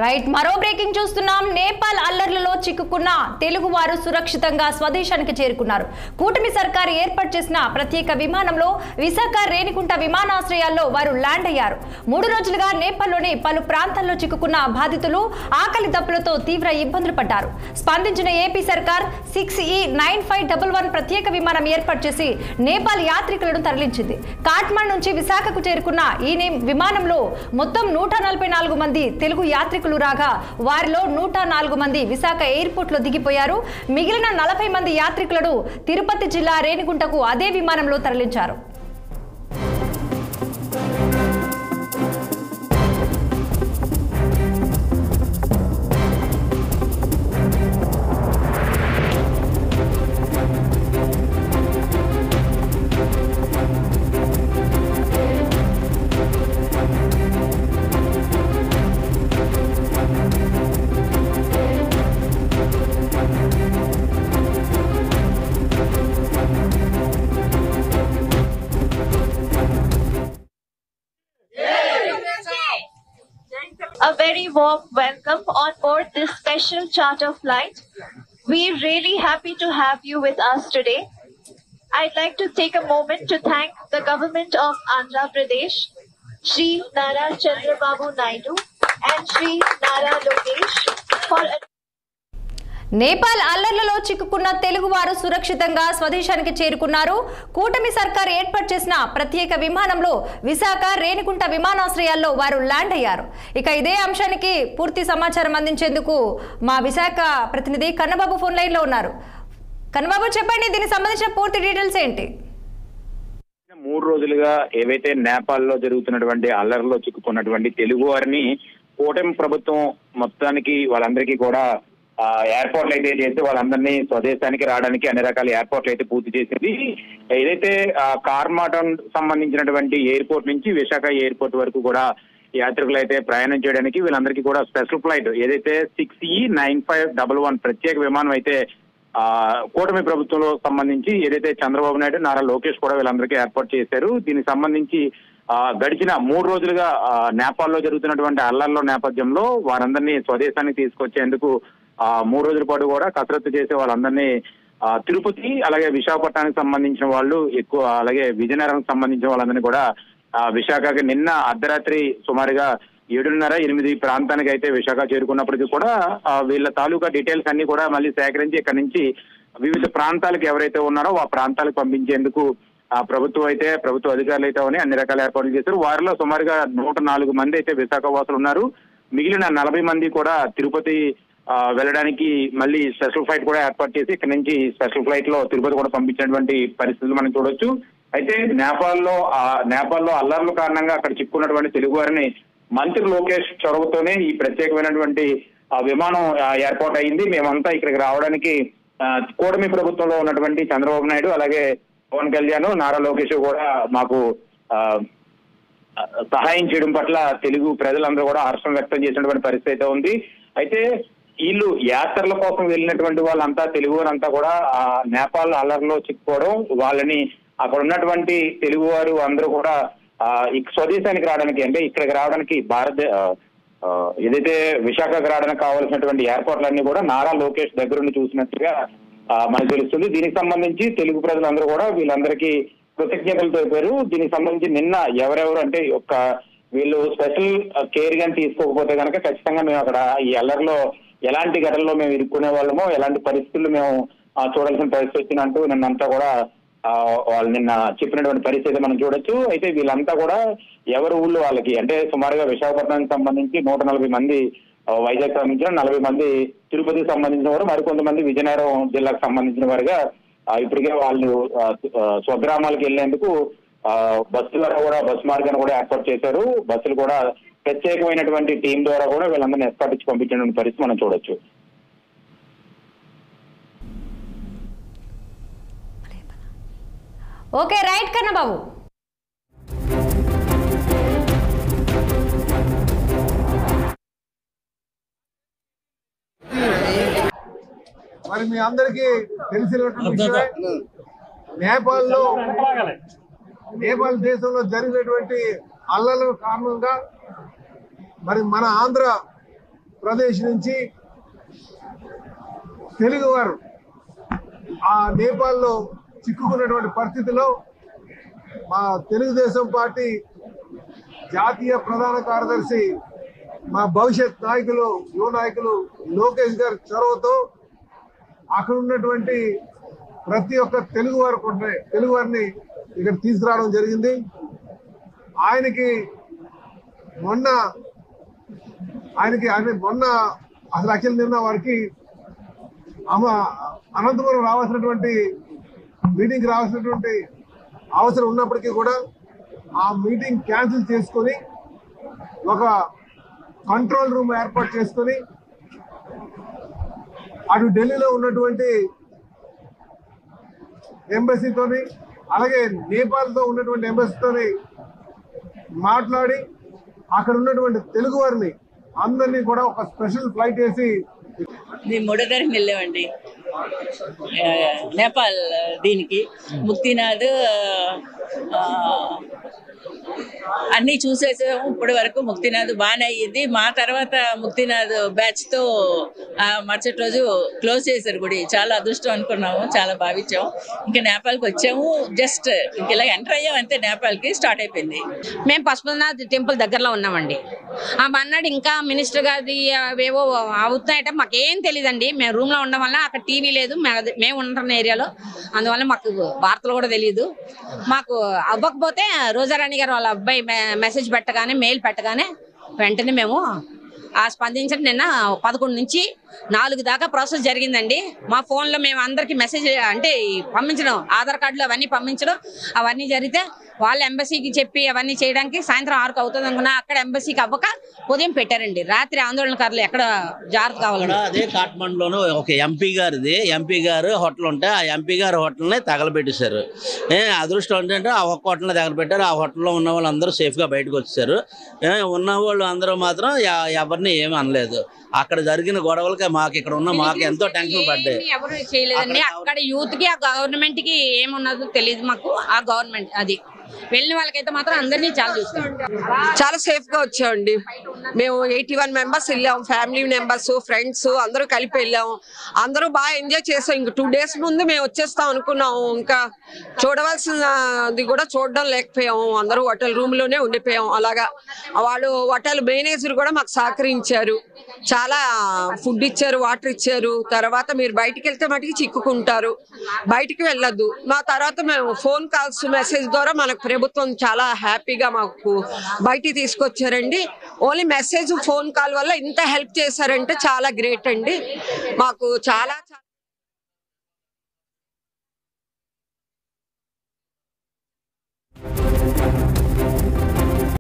Right మరో breaking చూస్తున్నాం. నేపాల్ అల్లర్లలో చిక్కుకున్న తెలుగువారు సురక్షితంగా స్వదేశానికి చేరుకున్నారు. కూటమి సర్కారు ఏర్పాటు చేసిన ప్రత్యేక విమానంలో విశాఖ రేణిగుంట విమానాశ్రయాల్లో వారు ల్యాండ్ అయ్యారు. 3 రోజులుగా నేపాల్లోని పలు ప్రాంతాల్లో చిక్కుకున్న బాధితులు ఆకలి దప్పులతో తీవ్ర ఇబ్బందులు పడ్డారు. స్పందించిన ఏపీ సర్కార్ 6E9511 ప్రత్యేక విమానం ఏర్పాటు చేసి నేపాల్ యాత్రికులను తరలించింది. కాట్మాండ్ నుంచి విశాఖకు చేరుకున్న ఈ విమానంలో మొత్తం 144 మంది తెలుగు యాత్రికులు రాగా వారిలో 104 మంది విశాఖ ఎయిర్పోర్ట్ లో దిగిపోయారు. మిగిలిన 40 మంది యాత్రికులను తిరుపతి జిల్లా రేణిగుంటకు అదే విమానంలో తరలించారు. A very warm welcome on board this special charter flight. We're really happy to have you with us today. I'd like to take a moment to thank the government of Andhra Pradesh, Shri Nara Chandrababu Naidu and Shri Nara Lokesh for Nepal అల్లర్లలో చిక్కుకున్న తెలుగువారు సురక్షితంగా స్వదేశానికి చేరుకున్నారు. కూటమి సర్కారు ఏర్పాటు చేసిన ప్రత్యేక విమానంలో విశాఖ రేణిగుంట విమానాశ్రయాల్లో వారు ల్యాండ్ అయ్యారు. ఇక ఇదే అంశానికి పూర్తి సమాచారం అందించేందుకు మా విశాఖ ప్రతినిధి కన్నబాబు ఫోన్ లైన్ లో ఉన్నారు. కన్నబాబు చెప్పండి, దీనికి సంబంధించిన పూర్తి డీటెయిల్స్ ఏంటి? 3 రోజులుగా ఏవైతే నేపాల్లో జరుగుతున్నటువంటి అల్లర్లో చిక్కుకున్నటువంటి తెలుగు వారిని కూటమి ప్రభుత్వం మొత్తానికి వాళ్ళందరికీ కూడా ఎయిర్పోర్ట్లు అయితే చేసి వాళ్ళందరినీ స్వదేశానికి రావడానికి అన్ని రకాల ఎయిర్పోర్ట్లు అయితే పూర్తి చేసింది. ఏదైతే కార్మాటం సంబంధించినటువంటి ఎయిర్పోర్ట్ నుంచి విశాఖ ఎయిర్పోర్ట్ వరకు కూడా యాత్రికులు అయితే ప్రయాణం చేయడానికి వీళ్ళందరికీ కూడా స్పెషల్ ఫ్లైట్ ఏదైతే 6E9511 ప్రత్యేక విమానం అయితే కూటమి ప్రభుత్వంలో సంబంధించి ఏదైతే చంద్రబాబు నాయుడు నారా లోకేష్ కూడా వీళ్ళందరికీ ఏర్పాటు చేశారు. దీనికి సంబంధించి గడిచిన 3 రోజులుగా నేపాల్లో జరుగుతున్నటువంటి అల్లర్ల నేపథ్యంలో వారందరినీ స్వదేశానికి తీసుకొచ్చేందుకు 3 రోజుల పాటు కూడా కసరత్తు చేసే వాళ్ళందరినీ తిరుపతి అలాగే విశాఖపట్నానికి సంబంధించిన వాళ్ళు ఎక్కువ, అలాగే విజయనగరానికి సంబంధించిన వాళ్ళందరినీ కూడా విశాఖకి నిన్న అర్ధరాత్రి సుమారుగా 7:30-8 ప్రాంతానికి అయితే విశాఖ చేరుకున్నప్పటికీ కూడా వీళ్ళ తాలూకా డీటెయిల్స్ అన్ని కూడా మళ్ళీ సేకరించి ఇక్కడ నుంచి వివిధ ప్రాంతాలకు ఎవరైతే ఉన్నారో ఆ ప్రాంతాలకు పంపించేందుకు ప్రభుత్వ అధికారులు అయితే అన్ని రకాల ఏర్పాట్లు చేశారు. వారిలో సుమారుగా 104 మంది అయితే విశాఖ వాసులు ఉన్నారు. మిగిలిన 40 మంది కూడా తిరుపతి వెళ్ళడానికి మళ్ళీ స్పెషల్ ఫ్లైట్ కూడా ఏర్పాటు చేసి ఇక్కడ నుంచి స్పెషల్ ఫ్లైట్ లో తిరుపతి కూడా పంపించినటువంటి పరిస్థితులు మనం చూడొచ్చు. అయితే నేపాల్లో అల్లర్ల కారణంగా అక్కడ చిక్కున్నటువంటి తెలుగు వారిని మంత్రి లోకేష్ చొరవతోనే ఈ ప్రత్యేకమైనటువంటి విమానం ఏర్పాటు అయింది. మేమంతా ఇక్కడికి రావడానికి కూటమి ప్రభుత్వంలో ఉన్నటువంటి చంద్రబాబు నాయుడు అలాగే పవన్ కళ్యాణ్ నారా లోకేష్ కూడా మాకు సహాయం చేయడం పట్ల తెలుగు ప్రజలందరూ కూడా హర్షం వ్యక్తం చేసినటువంటి పరిస్థితి అయితే ఉంది. అయితే వీళ్ళు యాత్రల కోసం వెళ్ళినటువంటి వాళ్ళంతా తెలుగు వారంతా కూడా నేపాల్ అల్లర్లో చిక్కుకోవడం, వాళ్ళని అక్కడ ఉన్నటువంటి తెలుగు వారు అందరూ కూడా స్వదేశానికి రావడానికి అంటే ఇక్కడికి రావడానికి ఏదైతే విశాఖకు రావడానికి కావాల్సినటువంటి ఏర్పాట్లన్నీ కూడా నారా లోకేష్ దగ్గరుండి చూసినట్టుగా మనకు తెలుస్తుంది. దీనికి సంబంధించి తెలుగు ప్రజలందరూ కూడా వీళ్ళందరికీ కృతజ్ఞతలు తెలిపారు. దీనికి సంబంధించి నిన్న ఎవరెవరు అంటే వీళ్ళు స్పెషల్ కేర్ గాని తీసుకోకపోతే కనుక ఖచ్చితంగా మేము అక్కడ ఈ అల్లర్లో ఎలాంటి ఘటనలో మేము ఇరుక్కునే వాళ్ళమో ఎలాంటి పరిస్థితులు మేము చూడాల్సిన పరిస్థితి వచ్చిందంటూ నిన్నంతా కూడా వాళ్ళు నిన్న చెప్పినటువంటి పరిస్థితి మనం చూడొచ్చు. అయితే వీళ్ళంతా కూడా ఎవరి ఊళ్ళో వాళ్ళకి అంటే సుమారుగా విశాఖపట్నానికి సంబంధించి 140 మంది, వైజాగ్ సంబంధించిన 40 మంది, తిరుపతికి సంబంధించిన వారు, మరికొంతమంది విజయనగరం జిల్లాకు సంబంధించిన వారుగా ఇప్పటికే వాళ్ళు స్వగ్రామాలకు వెళ్లేందుకు బస్సు మార్గాన్ని కూడా ఏర్పాటు చేశారు. బస్సులు కూడా ప్రత్యేకమైనటువంటి టీం ద్వారా కూడా వీళ్ళందరినీ ఎస్కార్ట్ ఇచ్చి పంపించినటువంటి పరిస్థితి మనం చూడొచ్చు. Okay, right Kannababu. మరి మీ అందరికీ తెలిసినటువంటి నేపాల్ దేశంలో జరిగినటువంటి అల్లర్ల కారణంగా మరి మన ఆంధ్ర ప్రదేశ్ నుంచి తెలుగువారు ఆ నేపాల్లో చిక్కుకున్నటువంటి పరిస్థితిలో మా తెలుగుదేశం పార్టీ జాతీయ ప్రధాన కార్యదర్శి మా భవిష్యత్ నాయకులు యువ నాయకులు లోకేష్ గారి చొరవతో అక్కడ ఉన్నటువంటి ప్రతి ఒక్క తెలుగువారిని ఇక్కడ తీసుకురావడం జరిగింది. ఆయనకి మొన్న అసలు అఖిల నిన్న వారికి అనంతపురం రావాల్సినటువంటి మీటింగ్కి రావాల్సినటువంటి అవసరం ఉన్నప్పటికీ కూడా ఆ మీటింగ్ క్యాన్సిల్ చేసుకొని ఒక కంట్రోల్ రూమ్ ఏర్పాటు చేసుకొని అటు ఢిల్లీలో ఉన్నటువంటి ఎంబసీతోని అలాగే నేపాల్తో ఉన్నటువంటి ఎంబసీతోని మాట్లాడి అక్కడ ఉన్నటువంటి తెలుగు వారిని అందరినీ కూడా ఒక స్పెషల్ ఫ్లైట్ వేసి మేము 3వ తారీఖున వెళ్ళామండి నేపాల్. దీనికి ముక్తినాథ్ అన్నీ చూసేసాము. ఇప్పటి వరకు ముక్తినాథ్ బాగానే అయ్యింది. మా తర్వాత ముక్తినాథ్ బ్యాచ్తో మరుసటి రోజు క్లోజ్ చేశారు గుడి. చాలా అదృష్టం అనుకున్నాము, చాలా భావించాము. ఇంకా నేపాల్కి వచ్చాము, జస్ట్ ఇంక ఇలా ఎంటర్ అయ్యాం అంతే. నేపాల్కి స్టార్ట్ అయిపోయింది. మేము పశుపతినాథ్ టెంపుల్ దగ్గరలో ఉన్నామండి. ఆ మన్నాడు ఇంకా మినిస్టర్ గారి ఏవో అవుతున్నాయట మాకేం తెలియదండి. మేము రూమ్లో ఉండడం వల్ల అక్కడ టీవీ లేదు, మేము ఉంటున్న ఏరియాలో, అందువల్ల మాకు వార్తలు కూడా తెలియదు. మాకు అవ్వకపోతే రోజారాణి గారు వాళ్ళ అబ్బాయి మెసేజ్ పెట్టగానే మెయిల్ పెట్టగానే వెంటనే మేము స్పందించడం నిన్న 11 నుంచి 4 దాకా ప్రాసెస్ జరిగిందండి. మా ఫోన్లో మేము అందరికి మెసేజ్ అంటే పంపించడం, ఆధార్ కార్డులు అవన్నీ పంపించడం అవన్నీ జరిగితే వాళ్ళ ఎంబసీకి చెప్పి అవన్నీ చేయడానికి సాయంత్రం 6కు అవుతుంది అనుకున్నా. అక్కడ ఎంబసీకి అవ్వక ఉదయం పెట్టారండి. రాత్రి ఆందోళనకారులు ఎక్కడ జాగ్రత్త కావాలి. అదే కాఠ్మండూలోనూ ఒక ఎంపీ గారు హోటల్ ఉంటే ఆ ఎంపీ గారి హోటల్ని తగలబెట్టేశారు. అదృష్టం ఏంటంటే ఆ ఒక్క హోటల్ని తగలబెట్టారు. ఆ హోటల్లో ఉన్న వాళ్ళు అందరూ సేఫ్గా బయటకు వచ్చేసారు. ఉన్న వాళ్ళు అందరూ మాత్రం ఎవరిని ఏమీ అనలేదు. అక్కడ జరిగిన గొడవలకి మాకు ఇక్కడ ఉన్న మాకు ఎంతో టెన్షన్ పడ్డాయి. ఎవరు చేయలేదండి. అక్కడ యూత్ కి ఆ గవర్నమెంట్ కి ఏమున్నదో తెలియదు మాకు. ఆ గవర్నమెంట్ అది వెళ్ళిన వాళ్ళకైతే మాత్రం అందరినీ చాలా సేఫ్ గా వచ్చామండి. మేము 81 మెంబర్స్ వెళ్ళాం, ఫ్యామిలీ మెంబర్స్, ఫ్రెండ్స్ అందరూ కలిపి వెళ్ళాము. అందరూ బాగా ఎంజాయ్ చేసాం. ఇంక 2 days ముందు మేము వచ్చేస్తాం అనుకున్నాము. ఇంకా చూడవలసినది కూడా చూడడం లేకపోయాము. అందరూ హోటల్ రూమ్ లోనే ఉండిపోయాం. అలాగా వాళ్ళు హోటల్ మేనేజర్ కూడా మాకు సహకరించారు. చాలా ఫుడ్ ఇచ్చారు, వాటర్ ఇచ్చారు. తర్వాత మీరు బయటికి వెళ్తే మటుకు చిక్కుకుంటారు, బయటికి వెళ్ళొద్దు. మా తర్వాత మేము ఫోన్ కాల్స్ మెసేజ్ ద్వారా మనకు ప్రభుత్వం చాలా హ్యాపీగా మాకు బయటికి తీసుకొచ్చారండి. ఓన్లీ మెసేజ్ ఫోన్ కాల్ వల్ల ఇంత హెల్ప్ చేశారంటే చాలా గ్రేట్ అండి. మాకు చాలా